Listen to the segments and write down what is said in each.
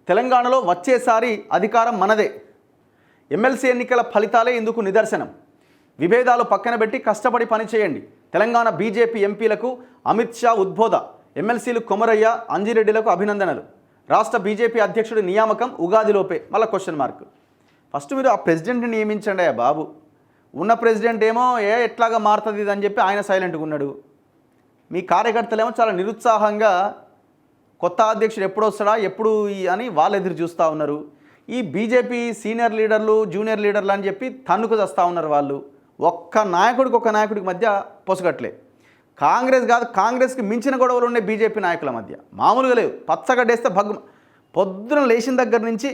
తెలంగాణలో వచ్చేసారి అధికారం మనదే. ఎమ్మెల్సీ ఎన్నికల ఫలితాలే ఇందుకు నిదర్శనం. విభేదాలు పక్కన పెట్టి కష్టపడి పనిచేయండి. తెలంగాణ బీజేపీ ఎంపీలకు అమిత్ షా ఉద్బోధ. ఎమ్మెల్సీలు కొమరయ్య, అంజిరెడ్డిలకు అభినందనలు. రాష్ట్ర బీజేపీ అధ్యక్షుడి నియామకం ఉగాదిలోపే. మళ్ళీ క్వశ్చన్ మార్క్. ఫస్ట్ మీరు ఆ ప్రెసిడెంట్ని నియమించండి బాబు. ఉన్న ప్రెసిడెంట్ ఏమో ఎట్లాగా మారుతుంది ఇది అని చెప్పి ఆయన సైలెంట్గా ఉన్నాడు. మీ కార్యకర్తలేమో చాలా నిరుత్సాహంగా కొత్త అధ్యక్షుడు ఎప్పుడు వస్తాడా ఎప్పుడు అని వాళ్ళు ఎదురు చూస్తూ ఉన్నారు. ఈ బీజేపీ సీనియర్ లీడర్లు, జూనియర్ లీడర్లు అని చెప్పి తన్నుకు చేస్తూ ఉన్నారు వాళ్ళు. ఒక్క నాయకుడికి మధ్య పొసగట్లే. కాంగ్రెస్ కాదు, కాంగ్రెస్కి మించిన గొడవలు ఉన్నాయి బీజేపీ నాయకుల మధ్య. మామూలుగా లేవు. పచ్చగడ్డేస్తే పొద్దున లేచిన దగ్గర నుంచి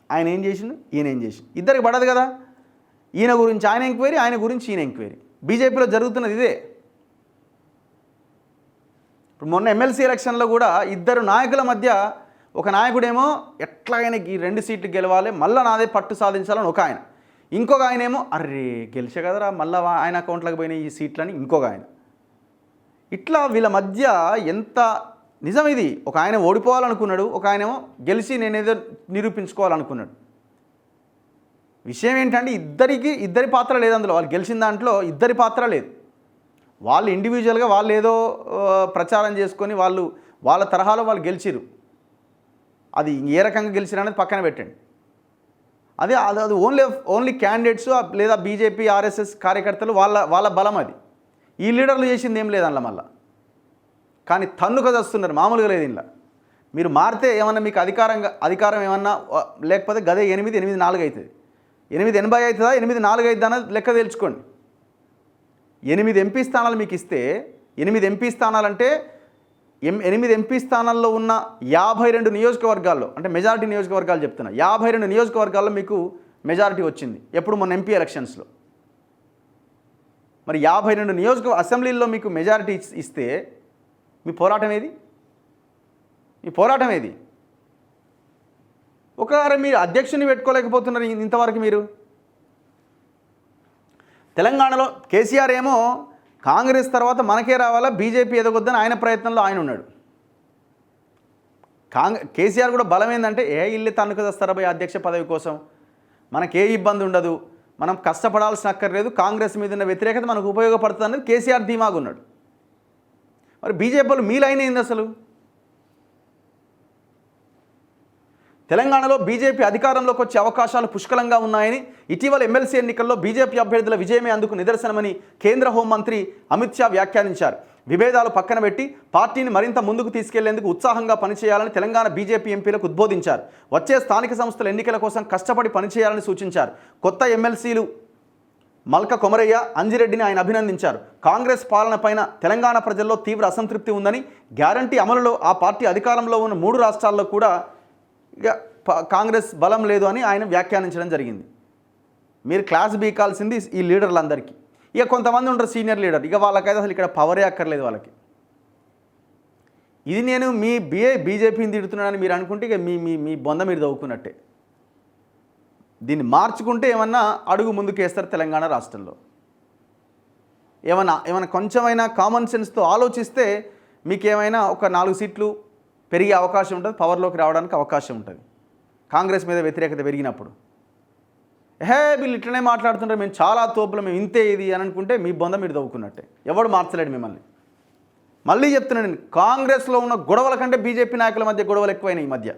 ఆయన ఏం చేసిండు, ఈయన ఏం చేసిండు, ఇద్దరికి పడదు కదా. ఈయన గురించి ఆయన ఎంక్వైరీ, ఆయన గురించి ఈయన ఎంక్వైరీ. బీజేపీలో జరుగుతున్నది ఇదే. ఇప్పుడు మొన్న ఎమ్మెల్సీ ఎలక్షన్లో కూడా ఇద్దరు నాయకుల మధ్య ఒక నాయకుడేమో ఎట్లాగైనా ఈ 2 సీట్లు గెలవాలి, మళ్ళీ నాదే పట్టు సాధించాలని ఒక ఆయన, ఇంకొక ఆయనేమో అరే గెలిచే కదరా మళ్ళీ ఆయన అకౌంట్లోకి పోయిన ఈ సీట్లని ఇంకొక ఆయన. ఇట్లా వీళ్ళ మధ్య ఎంత నిజం ఇది. ఒక ఆయన ఓడిపోవాలనుకున్నాడు, ఒక ఆయనేమో గెలిచి నేనేదో నిరూపించుకోవాలనుకున్నాడు. విషయం ఏంటంటే ఇద్దరి పాత్ర లేదు అందులో. వాళ్ళు గెలిచిన దాంట్లో ఇద్దరి పాత్ర లేదు. వాళ్ళు ఇండివిజువల్గా వాళ్ళు ఏదో ప్రచారం చేసుకొని వాళ్ళ తరహాలో వాళ్ళు గెలిచిరు. అది ఏ రకంగా గెలిచిరు అనేది పక్కన పెట్టండి. అది ఓన్లీ క్యాండిడేట్స్ లేదా బీజేపీ ఆర్ఎస్ఎస్ కార్యకర్తలు వాళ్ళ బలం అది. ఈ లీడర్లు చేసింది ఏం లేదు అందులో మళ్ళీ. కానీ తన్నుక చేస్తున్నారు, మామూలుగా లేదు ఇంట్లో. మీరు మారితే ఏమన్నా మీకు అధికారం ఏమన్నా లేకపోతే గదే 8-4 అవుతుంది. 880 అవుతుందా 8-4 అవుతుందా అన్నది లెక్క తెలుసుకోండి. 8 ఎంపీ స్థానాలు మీకు ఇస్తే 8 ఎంపీ స్థానాలంటే 8 ఎంపీ స్థానాల్లో ఉన్న 52 నియోజకవర్గాల్లో, అంటే మెజారిటీ నియోజకవర్గాలు చెప్తున్నా, 52 నియోజకవర్గాల్లో మీకు మెజారిటీ వచ్చింది ఎప్పుడు మొన్న ఎంపీ ఎలక్షన్స్లో. మరి 52 అసెంబ్లీల్లో మీకు మెజారిటీ ఇస్తే మీ పోరాటం ఏది? ఒకవేళ మీరు అధ్యక్షుని పెట్టుకోలేకపోతున్నారు ఇంతవరకు. మీరు తెలంగాణలో కేసీఆర్ ఏమో కాంగ్రెస్ తర్వాత మనకే రావాలా, బీజేపీ ఎదగొద్దని ఆయన ప్రయత్నంలో ఆయన ఉన్నాడు. కేసీఆర్ కూడా బలం ఏంటంటే ఇల్లు తన్నుకు తెస్తారా భయ అధ్యక్ష పదవి కోసం, మనకే ఇబ్బంది ఉండదు, మనం కష్టపడాల్సిన అక్కర్లేదు, కాంగ్రెస్ మీద ఉన్న వ్యతిరేకత మనకు ఉపయోగపడుతుంది అనేది కేసీఆర్ ధీమాగా ఉన్నాడు. మరి బీజేపీలో మీ లైన్ ఏంది అసలు? తెలంగాణలో బీజేపీ అధికారంలోకి వచ్చే అవకాశాలు పుష్కలంగా ఉన్నాయని, ఇటీవల ఎమ్మెల్సీ ఎన్నికల్లో బీజేపీ అభ్యర్థుల విజయమే అందుకు నిదర్శనమని కేంద్ర హోంమంత్రి అమిత్ షా వ్యాఖ్యానించారు. విభేదాలు పక్కన పెట్టి పార్టీని మరింత ముందుకు తీసుకెళ్లేందుకు ఉత్సాహంగా పనిచేయాలని తెలంగాణ బీజేపీ ఎంపీలకు ఉద్బోధించారు. వచ్చే స్థానిక సంస్థల ఎన్నికల కోసం కష్టపడి పనిచేయాలని సూచించారు. కొత్త ఎమ్మెల్సీలు మల్క కొమరయ్య, అంజిరెడ్డిని ఆయన అభినందించారు. కాంగ్రెస్ పాలనపైన తెలంగాణ ప్రజల్లో తీవ్ర అసంతృప్తి ఉందని, గ్యారంటీ అమలులో ఆ పార్టీ అధికారంలో ఉన్న 3 రాష్ట్రాల్లో కూడా ఇక కాంగ్రెస్ బలం లేదు అని ఆయన వ్యాఖ్యానించడం జరిగింది. మీరు క్లాస్ బీకాల్సింది ఈ లీడర్లందరికీ. ఇక కొంతమంది ఉంటారు సీనియర్ లీడర్, ఇక వాళ్ళకైతే అసలు ఇక్కడ పవరే అక్కర్లేదు వాళ్ళకి. ఇది నేను బీజేపీని తిడుతున్నానని మీరు అనుకుంటే ఇక మీ బొంద మీరు దవ్వుకున్నట్టే. దీన్ని మార్చుకుంటే ఏమన్నా అడుగు ముందుకేస్తారు తెలంగాణ రాష్ట్రంలో. ఏమన్నా కొంచెమైనా కామన్ సెన్స్తో ఆలోచిస్తే మీకేమైనా ఒక 4 సీట్లు పెరిగే అవకాశం ఉంటుంది, పవర్లోకి రావడానికి అవకాశం ఉంటుంది కాంగ్రెస్ మీద వ్యతిరేకత పెరిగినప్పుడు. వీళ్ళు ఇట్లనే మాట్లాడుతుంటారు, మేము చాలా తోపులు, మేము ఇంతే ఇది అని అనుకుంటే మీ బొంద మీరు దవ్వుకున్నట్టే. ఎవడు మార్చలేడు మిమ్మల్ని. మళ్ళీ చెప్తున్నాను, కాంగ్రెస్లో ఉన్న గొడవల కంటే బీజేపీ నాయకుల మధ్య గొడవలు ఎక్కువైనాయి ఈ మధ్య.